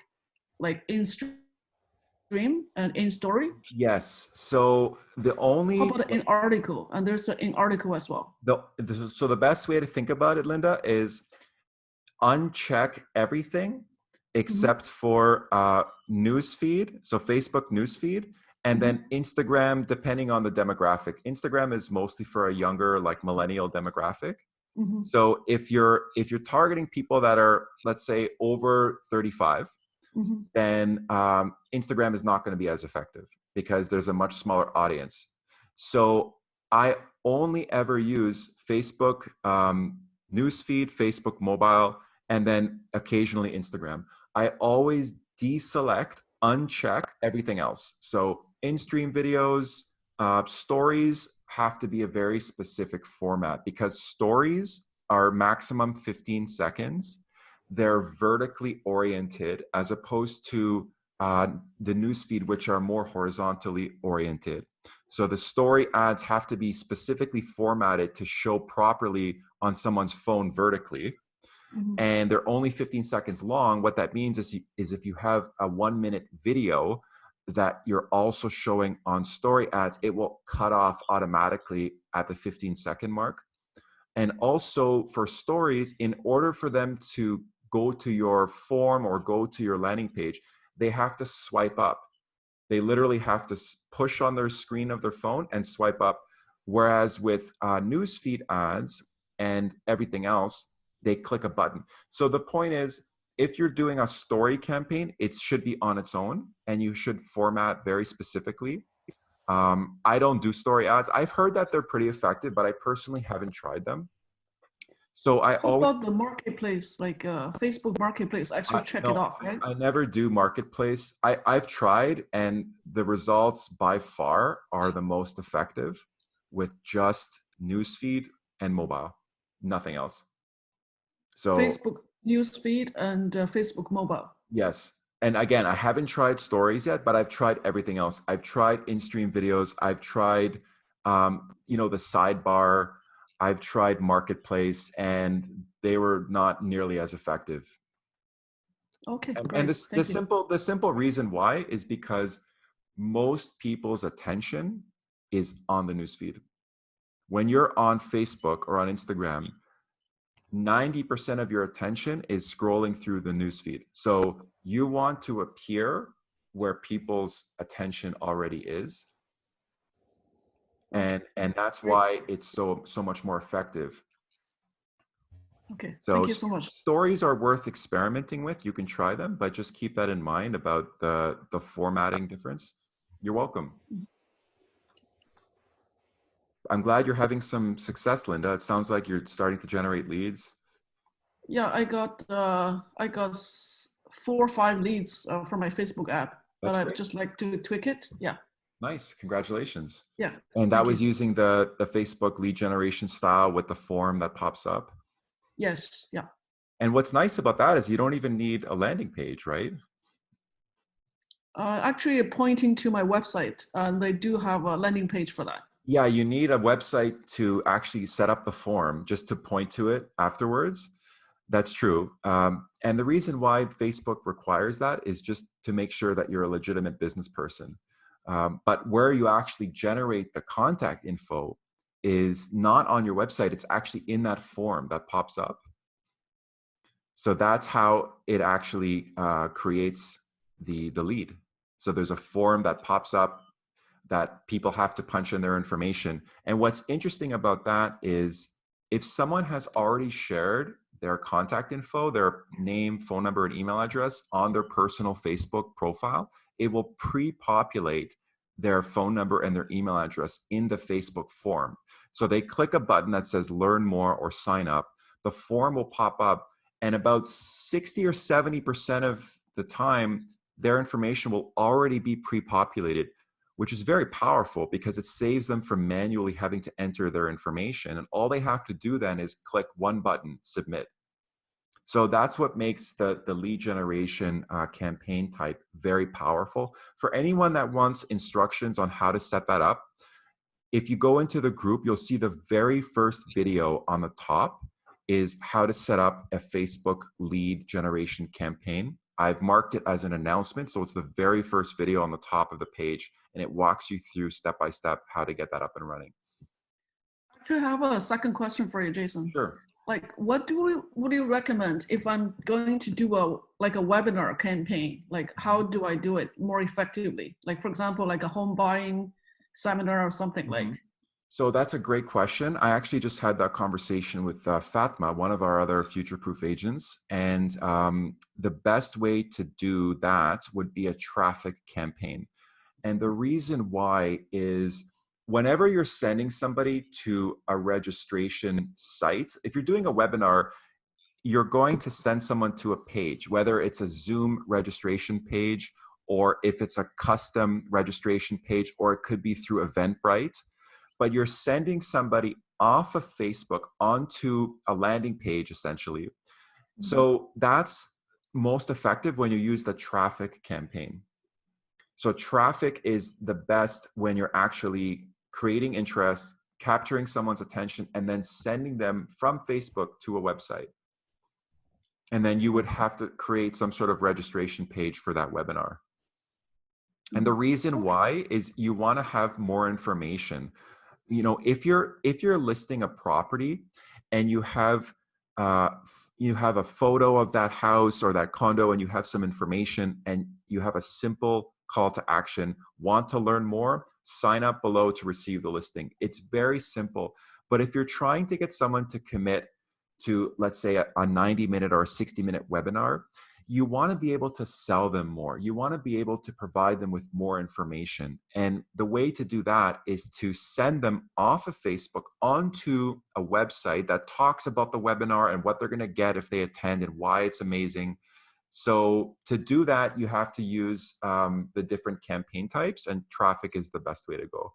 like in stream and in story? Yes. So the only How about in article? And there's an in article as well. so the best way to think about it, Linda, is uncheck everything except for newsfeed. So Facebook newsfeed, and then Instagram, depending on the demographic. Instagram is mostly for a younger, like millennial demographic. So if you're targeting people that are, let's say, over 35, then Instagram is not going to be as effective because there's a much smaller audience. So I only ever use Facebook newsfeed, Facebook mobile, and then occasionally Instagram. I always deselect, uncheck everything else. So in-stream videos, stories have to be a very specific format because stories are maximum 15 seconds. They're vertically oriented as opposed to the newsfeed, which are more horizontally oriented. So the story ads have to be specifically formatted to show properly on someone's phone vertically. And they're only 15 seconds long. What that means is if you have a 1-minute video that you're also showing on story ads, it will cut off automatically at the 15-second mark. And also for stories, in order for them to go to your form or go to your landing page, they have to swipe up. They literally have to push on their screen of their phone and swipe up. Whereas with newsfeed ads and everything else, they click a button. So the point is, if you're doing a story campaign, it should be on its own and you should format very specifically. I don't do story ads. I've heard that they're pretty effective, but I personally haven't tried them. So How about the marketplace, like Facebook marketplace? Actually, check it off, right? I never do marketplace. I've tried, and the results by far are the most effective with just newsfeed and mobile, nothing else. So Facebook newsfeed and Facebook mobile. Yes. And again, I haven't tried stories yet, but I've tried everything else. I've tried in-stream videos. I've tried, the sidebar. I've tried marketplace, and they were not nearly as effective. Okay, great. And the simple reason why is because most people's attention is on the newsfeed. When you're on Facebook or on Instagram, 90% of your attention is scrolling through the newsfeed. So you want to appear where people's attention already is. And that's why it's so much more effective. Okay, So thank you so much. Stories are worth experimenting with. You can try them, but just keep that in mind about the formatting difference. You're welcome. I'm glad you're having some success, Linda. It sounds like you're starting to generate leads. Yeah, I got 4 or 5 leads from my Facebook app, but I'd just like to tweak it. Yeah. Nice. Congratulations. Yeah. And that was using the Facebook lead generation style with the form that pops up? Yes. Yeah. And what's nice about that is you don't even need a landing page, right? Actually, pointing to my website, and they do have a landing page for that. Yeah, you need a website to actually set up the form just to point to it afterwards. That's true. And the reason why Facebook requires that is just to make sure that you're a legitimate business person. But where you actually generate the contact info is not on your website. It's actually in that form that pops up. So that's how it actually creates the lead. So there's a form that pops up that people have to punch in their information. And what's interesting about that is if someone has already shared their contact info, their name, phone number, and email address on their personal Facebook profile, it will pre-populate their phone number and their email address in the Facebook form. So they click a button that says learn more or sign up. The form will pop up, and about 60 or 70% of the time, their information will already be pre-populated, which is very powerful because it saves them from manually having to enter their information. And all they have to do then is click one button, submit. So that's what makes the lead generation campaign type very powerful. For anyone that wants instructions on how to set that up, if you go into the group, you'll see the very first video on the top is how to set up a Facebook lead generation campaign. I've marked it as an announcement, so it's the very first video on the top of the page, and it walks you through step by step how to get that up and running. Actually, I have a second question for you, Jason. Sure. Like, would you recommend if I'm going to do a webinar campaign? Like, how do I do it more effectively? Like, for example, like a home buying seminar or something like. So that's a great question. I actually just had that conversation with Fatma, one of our other future-proof agents. And the best way to do that would be a traffic campaign. And the reason why is whenever you're sending somebody to a registration site, if you're doing a webinar, you're going to send someone to a page, whether it's a Zoom registration page, or if it's a custom registration page, or it could be through Eventbrite. But you're sending somebody off of Facebook onto a landing page, essentially. So that's most effective when you use the traffic campaign. So traffic is the best when you're actually creating interest, capturing someone's attention, and then sending them from Facebook to a website. And then you would have to create some sort of registration page for that webinar. And the reason why is you want to have more information. You know, if you're listing a property and you have a photo of that house or that condo, and you have some information, and you have a simple call to action, want to learn more, sign up below to receive the listing. It's very simple. But if you're trying to get someone to commit to, let's say, a 90-minute or a 60-minute webinar, you want to be able to sell them more. You want to be able to provide them with more information. And the way to do that is to send them off of Facebook onto a website that talks about the webinar and what they're going to get if they attend and why it's amazing. So to do that, you have to use the different campaign types, and traffic is the best way to go.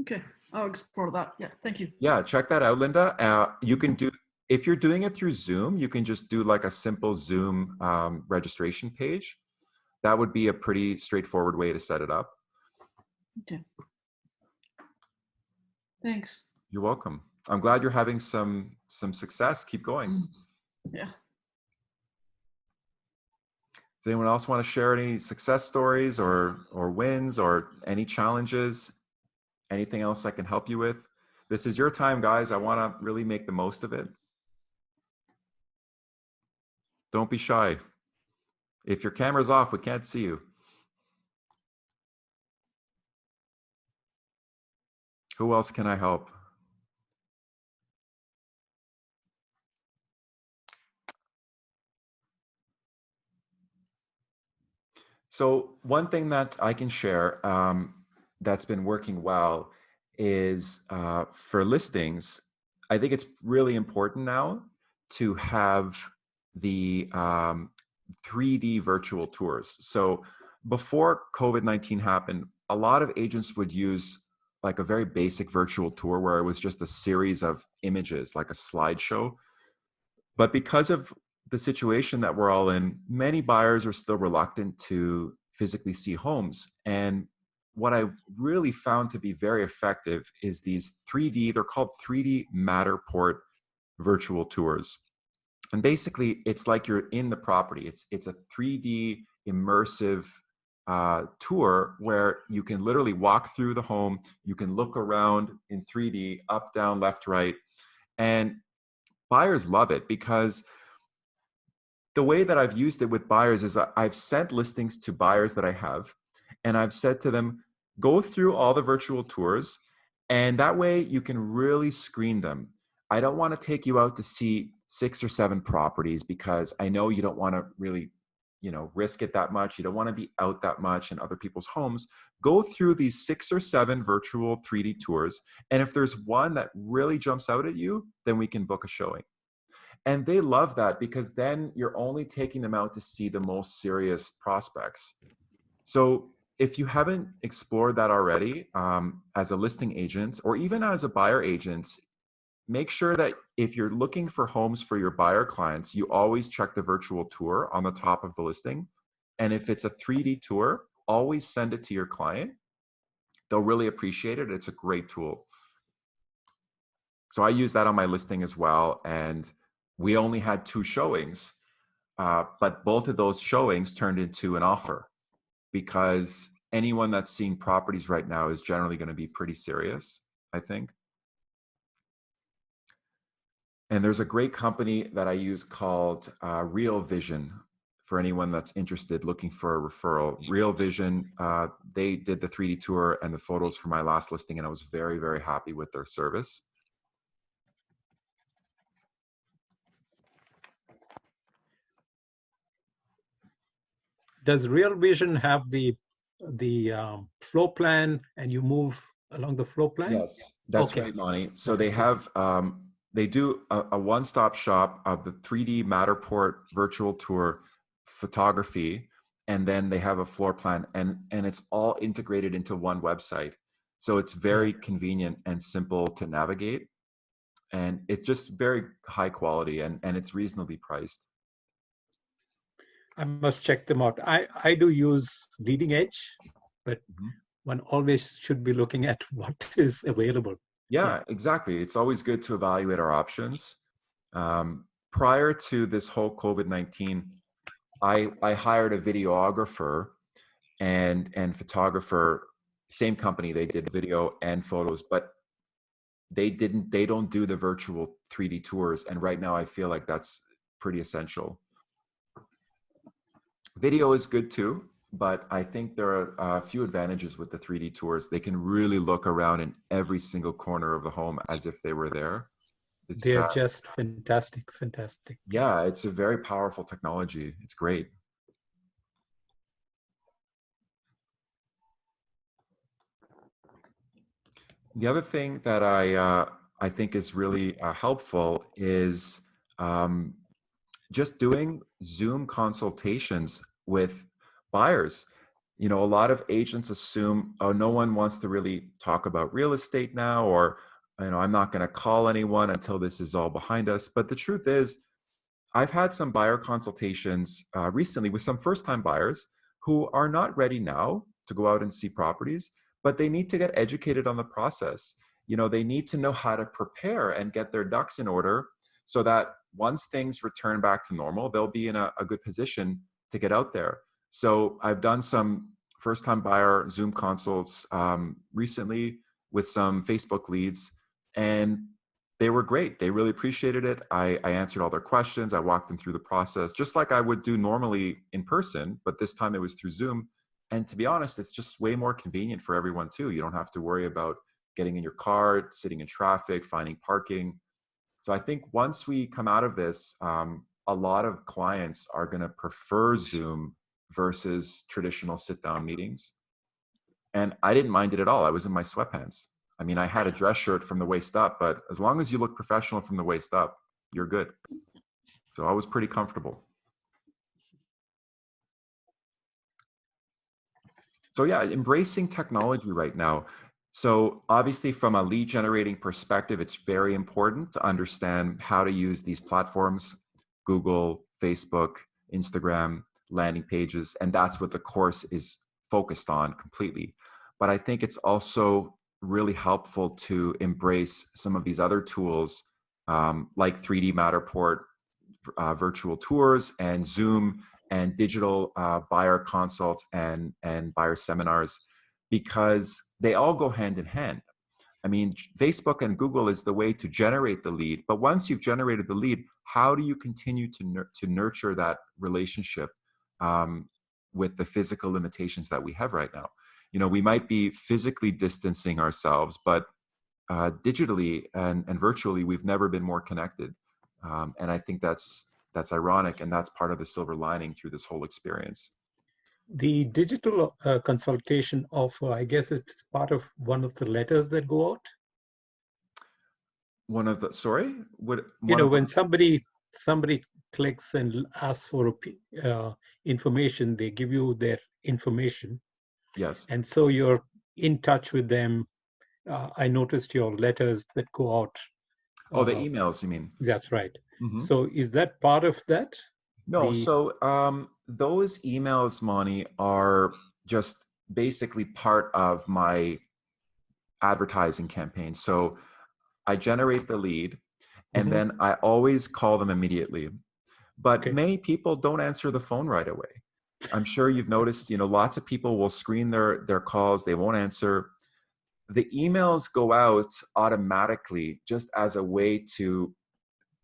Okay, I'll explore that. Yeah, thank you. Yeah, check that out, Linda. You can do, if you're doing it through Zoom, you can just do like a simple Zoom registration page. That would be a pretty straightforward way to set it up. Okay. Thanks. You're welcome. I'm glad you're having some success. Keep going. Yeah. Does anyone else want to share any success stories or wins or any challenges? Anything else I can help you with? This is your time, guys. I want to really make the most of it. Don't be shy. If your camera's off, we can't see you. Who else can I help? So one thing that I can share that's been working well is for listings, I think it's really important now to have the 3D virtual tours. So before COVID-19 happened, a lot of agents would use like a very basic virtual tour where it was just a series of images, like a slideshow. But because of the situation that we're all in, many buyers are still reluctant to physically see homes. And what I really found to be very effective is these 3D, they're called 3D Matterport virtual tours. And basically, it's like you're in the property. It's a 3D immersive tour where you can literally walk through the home. You can look around in 3D, up, down, left, right. And buyers love it because the way that I've used it with buyers is I've sent listings to buyers that I have, and I've said to them, go through all the virtual tours, and that way you can really screen them. I don't want to take you out to see 6 or 7 properties because I know you don't want to really, risk it that much. You don't want to be out that much in other people's homes. Go through these 6 or 7 virtual 3D tours. And if there's one that really jumps out at you, then we can book a showing. And they love that because then you're only taking them out to see the most serious prospects. So if you haven't explored that already, as a listing agent or even as a buyer agent, make sure that if you're looking for homes for your buyer clients, you always check the virtual tour on the top of the listing. And if it's a 3D tour, always send it to your client. They'll really appreciate it. It's a great tool. So I use that on my listing as well. And we only had 2 showings, but both of those showings turned into an offer because anyone that's seeing properties right now is generally going to be pretty serious, I think. And there's a great company that I use called Real Vision for anyone that's interested looking for a referral. Real Vision, they did the 3D tour and the photos for my last listing, and I was very, very happy with their service. Does Real Vision have the floor plan and you move along the floor plan? Yes, that's Okay. right, Monty. So they have, they do a one-stop shop of the 3D Matterport virtual tour photography, and then they have a floor plan, and it's all integrated into one website. So it's very convenient and simple to navigate, and it's just very high quality, and it's reasonably priced. I must check them out. I do use Leading Edge, but one always should be looking at what is available. Yeah, exactly. It's always good to evaluate our options. Prior to this whole COVID-19, I hired a videographer and photographer, same company. They did video and photos, but they don't do the virtual 3D tours. And right now I feel like that's pretty essential. Video is good too, but I think there are a few advantages with the 3D tours. They can really look around in every single corner of the home as if they were there. They're just fantastic. Yeah, it's a very powerful technology. It's great. The other thing that I think is really helpful is just doing Zoom consultations with buyers. A lot of agents assume, oh, no one wants to really talk about real estate now, or, I'm not going to call anyone until this is all behind us. But the truth is, I've had some buyer consultations recently with some first-time buyers who are not ready now to go out and see properties, but they need to get educated on the process. They need to know how to prepare and get their ducks in order so that once things return back to normal, they'll be in a good position to get out there. So I've done some first-time buyer Zoom consults recently with some Facebook leads, and they were great. They really appreciated it. I answered all their questions. I walked them through the process, just like I would do normally in person, but this time it was through Zoom. And to be honest, it's just way more convenient for everyone too. You don't have to worry about getting in your car, sitting in traffic, finding parking. So I think once we come out of this, a lot of clients are going to prefer Zoom versus traditional sit-down meetings. And I didn't mind it at all. I was in my sweatpants. I mean, I had a dress shirt from the waist up, but as long as you look professional from the waist up, you're good. So I was pretty comfortable. So yeah, embracing technology right now. So obviously from a lead generating perspective, it's very important to understand how to use these platforms, Google, Facebook, Instagram, landing pages, and that's what the course is focused on completely. But I think it's also really helpful to embrace some of these other tools like 3D Matterport, virtual tours, and Zoom, and digital buyer consults and buyer seminars, because they all go hand in hand. I mean, Facebook and Google is the way to generate the lead, but once you've generated the lead, how do you continue to nurture that relationship with the physical limitations that we have right now? We might be physically distancing ourselves, but digitally and virtually, we've never been more connected. And I think that's ironic, and that's part of the silver lining through this whole experience. The digital consultation offer, I guess it's part of one of the letters that go out. Sorry? When somebody clicks and asks for information, they give you their information. Yes. And so you're in touch with them. I noticed your letters that go out. Oh, the emails, you mean? That's right. Mm-hmm. So is that part of that? No. So those emails, Moni, are just basically part of my advertising campaign. So I generate the lead, and then I always call them immediately. But many people don't answer the phone right away. I'm sure you've noticed, lots of people will screen their calls. They won't answer. The emails go out automatically just as a way to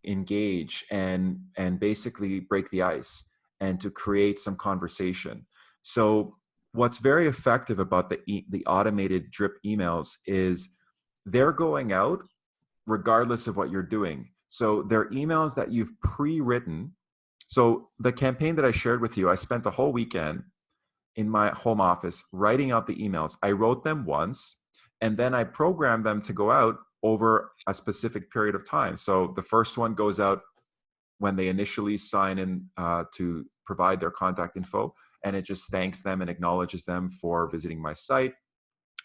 engage and basically break the ice and to create some conversation. So what's very effective about the automated drip emails is they're going out regardless of what you're doing. So they're emails that you've pre-written. So the campaign that I shared with you, I spent a whole weekend in my home office writing out the emails. I wrote them once, and then I programmed them to go out over a specific period of time. So the first one goes out when they initially sign in to provide their contact info, and it just thanks them and acknowledges them for visiting my site.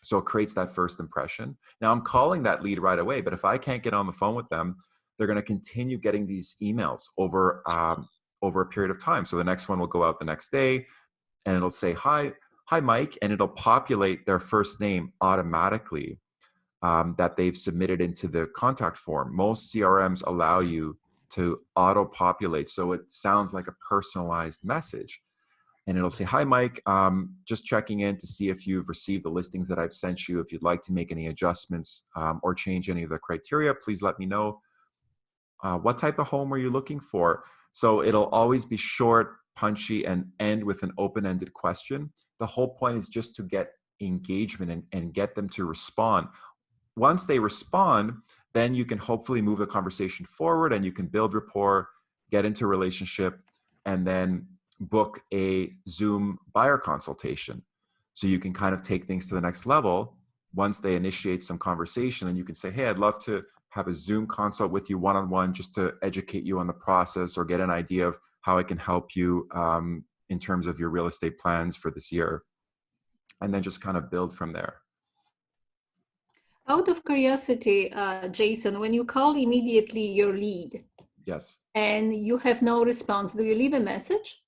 So it creates that first impression. Now I'm calling that lead right away, but if I can't get on the phone with them, they're going to continue getting these emails over a period of time. So the next one will go out the next day, and it'll say, hi, Mike, and it'll populate their first name automatically that they've submitted into the contact form. Most CRMs allow you to auto-populate, so it sounds like a personalized message. And it'll say, hi, Mike, just checking in to see if you've received the listings that I've sent you. If you'd like to make any adjustments or change any of the criteria, please let me know. What type of home are you looking for? So it'll always be short, punchy, and end with an open-ended question. The whole point is just to get engagement and get them to respond. Once they respond, then you can hopefully move the conversation forward, and you can build rapport, get into a relationship, and then book a Zoom buyer consultation. So you can kind of take things to the next level once they initiate some conversation, and you can say, hey, I'd love to have a Zoom consult with you one-on-one just to educate you on the process or get an idea of how I can help you in terms of your real estate plans for this year. And then just kind of build from there. Out of curiosity, Jason, when you call immediately your lead, yes, and you have no response, do you leave a message?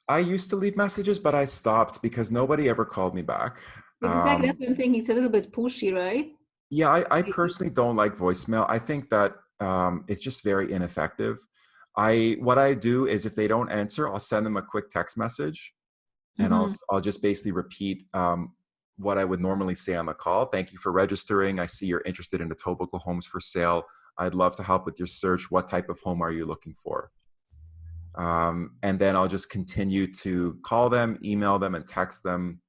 I used to leave messages, but I stopped because nobody ever called me back. Exactly, that's one thing. He's a little bit pushy, right? Yeah, I personally don't like voicemail. I think that it's just very ineffective. What I do is if they don't answer, I'll send them a quick text message, and I'll just basically repeat what I would normally say on the call. Thank you for registering. I see you're interested in Etobicoke homes for sale. I'd love to help with your search. What type of home are you looking for? And then I'll just continue to call them, email them, and text them.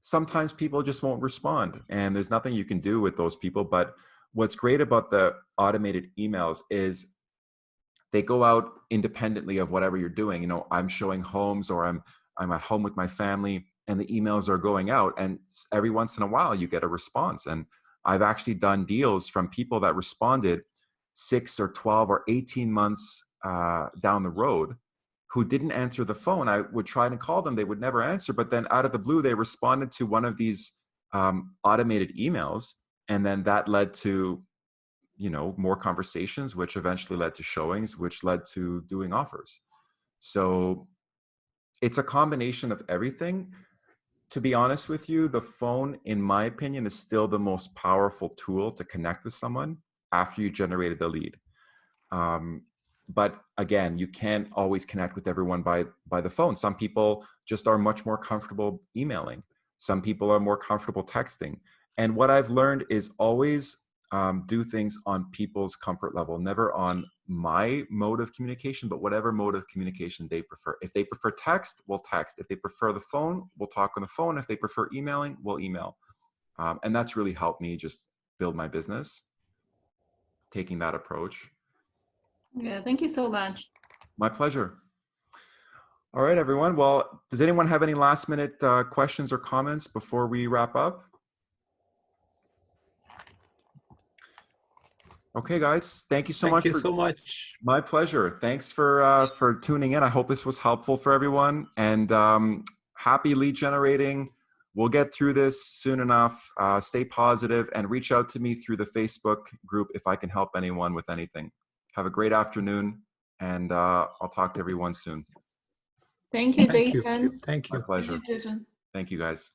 Sometimes people just won't respond, and there's nothing you can do with those people. But what's great about the automated emails is they go out independently of whatever you're doing. I'm showing homes, or I'm at home with my family, and the emails are going out, and every once in a while you get a response. And I've actually done deals from people that responded 6 or 12 or 18 months down the road, who didn't answer the phone. I would try to call them, they would never answer, but then out of the blue, they responded to one of these automated emails. And then that led to, more conversations, which eventually led to showings, which led to doing offers. So it's a combination of everything. To be honest with you, the phone, in my opinion, is still the most powerful tool to connect with someone after you generated the lead. But again, you can't always connect with everyone by the phone. Some people just are much more comfortable emailing. Some people are more comfortable texting. And what I've learned is always do things on people's comfort level, never on my mode of communication, but whatever mode of communication they prefer. If they prefer text, we'll text. If they prefer the phone, we'll talk on the phone. If they prefer emailing, we'll email. And that's really helped me just build my business, taking that approach. Yeah, thank you so much. My pleasure. All right, everyone. Well, does anyone have any last minute questions or comments before we wrap up? Okay, guys, thank you so much. Thank you so much. My pleasure. Thanks for tuning in. I hope this was helpful for everyone, and happy lead generating. We'll get through this soon enough. Stay positive and reach out to me through the Facebook group if I can help anyone with anything. Have a great afternoon, and I'll talk to everyone soon. Thank you, Thank Jason. you. Thank My you. pleasure. Thank you, Jason. Thank you, guys.